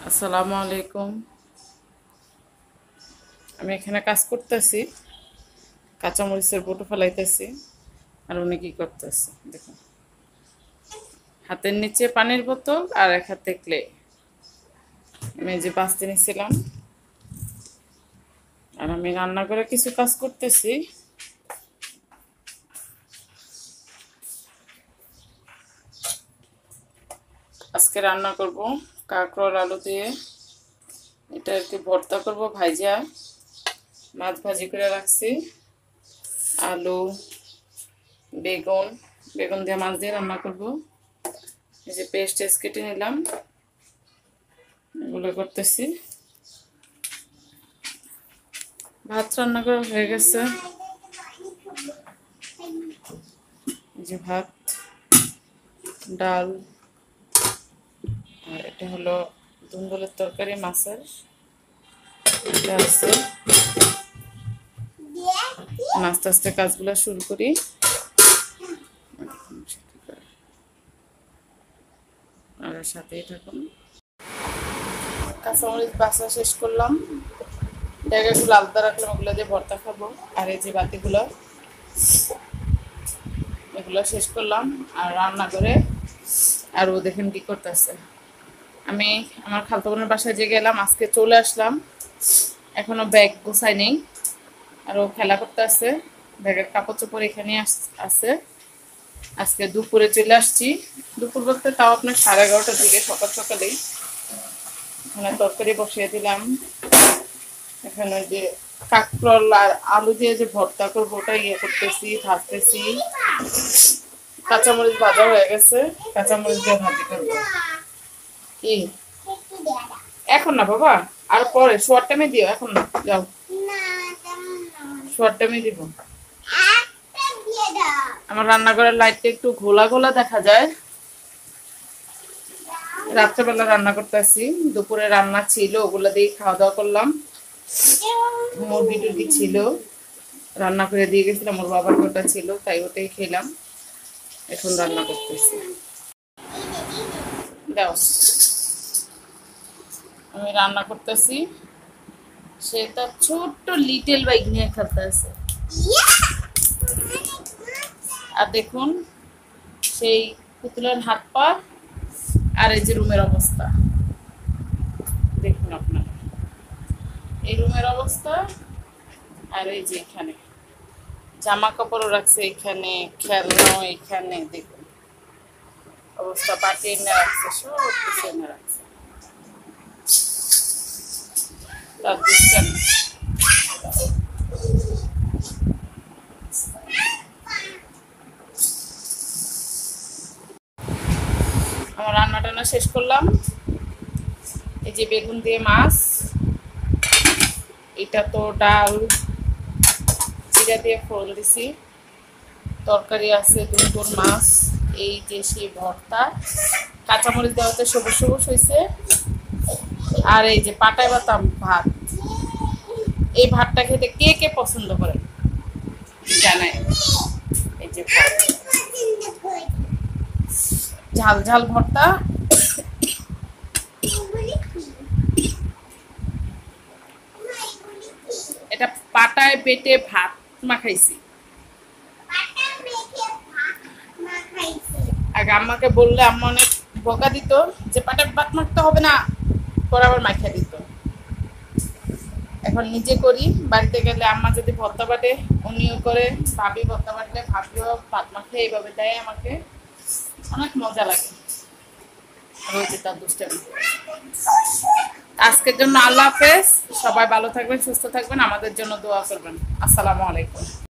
আসসালামু আলাইকুম। আমি এখানে কাজ করতেছি, কাঁচামরিচের বটো ফেলাইতেছি। আর উনি কি করতেছে দেখুন, হাতের নিচে পানির বোতল আর এক হাতে ক্লে। আমি যে বাঁচতে নিছিলাম, আর আমি রান্না করে কিছু কাজ করতেছি। আজকে রান্না করব কাঁকরোল আলু দিয়ে। এটা একটু ভর্তা করব ভাইজা, মাছ ভাজি করে রাখছি। আলু, বেগুন বেগুন দিয়ে মাছ দিয়ে রান্না করব। এই যে পেস্ট কেটে নিলাম, এগুলো করতেছি। ভাত রান্না করা হয়ে গেছে। এই যে ভাত, ডাল, আর এটা হলো দুন্দুলের তরকারি মাছের। এটা আছে। আস্তে আস্তে কাজগুলো শুরু করি। আর সাথেই থাকুন। কাঁচামরিচ বাছা শেষ করলাম, জায়গাগুলো আলাদা রাখলাম, ওগুলো দিয়ে ভর্তা খাবো। আর এই যে বাতিগুলো, এগুলো শেষ করলাম আর রান্না করে। আর ও দেখেন কি করতেছে। আমি আমার খালতো বোনের বাসায় যে গেলাম, আজকে চলে আসলাম, এখনো ব্যাগ গোছাই নেই। আর ও খেলা করতে আছে, ব্যাগের কাপড় চোপড় এখানে আছে। আজকে দুপুরে চলে আসছি, দুপুর বলতে তাও আপনার 11:30টার দিকে, সকাল সকালেই। এখানে তরকারি বসিয়ে দিলাম। এখানে যে কাঁকরোল আর আলু দিয়ে যে ভর্তা করবো ওটা করতেছি, ভাজতেছি। কাঁচামরিচ ভাজা হয়ে গেছে, কাঁচামরিচ দিয়ে ভাজি করবো। কি এখন না বাবা, আর পরে শোয়ার টাইমে দিও, এখন না, যাও শোয়ার টাইমে দিব। আমার রান্নাঘরের লাইটটা একটু ঘোলা ঘোলা দেখা যায়। রাত্রেবেলা রান্না করতেছি, দুপুরে রান্না ছিল, ওগুলা দিয়ে খাওয়া দাওয়া করলাম। মুরগি টুরগি ছিল, রান্না করে দিয়ে গেছিলাম, ওর বাবার ওটা ছিল, তাই ওটাই খেলাম। এখন রান্না করতেছি। দাও, আমি রান্না করতেছি। সে তার ছোট্ট লিটল বাইক নিয়ে খেলতে আছে। আর দেখুন সেই পুতুলের হাত পা। আর এই যে রুমের অবস্থা দেখুন আপনারা, এই রুমের অবস্থা। আর এই যে এখানে জামা কাপড়ও রাখছে, এখানে খেলনাও, এখানে দেখুন অবস্থা, পাটি এনে রাখছে, সব কিছু এনে রাখছে। তার দুষ্টামি। আমার রান্না টান্না শেষ করলাম। এই যে বেগুন দিয়ে মাছ, এটা তো ডাল, জিরা দিয়ে ফোড়ন দিছি। তরকারি আছে দুপুর মাছ, এই যে সেই ভর্তা, কাঁচামরিচ দেওয়াতে সবুজ সবুজ হয়েছে। আর এই যে পাটায় বাতাম ভাত। এই ভাতটা খেতে কে কে পছন্দ করে জানায়। এই যে ঝাল ঝাল ভর্তা। এটা পাটায় বেটে ভাত মাখাইছি। আগে আম্মাকে বললে আম্মা অনেক বকা দিত যে পাটায় ভাত মাখতে হবে না, পরে আবার মাখা দিত। এখন নিজে করি, বাড়িতে গেলে আম্মা যদি ভর্তা বাটে উনিও করে, ভাবি ভর্তা বাটলে ভাবিও ভাত মাখে এইভাবে দেয় আমাকে, অনেক মজা লাগে। রয়েছে তার দুষ্টামি। আজকের জন্য আল্লাহ হাফেজ, সবাই ভালো থাকবেন, সুস্থ থাকবেন, আমাদের জন্য দোয়া করবেন। আসসালামু আলাইকুম।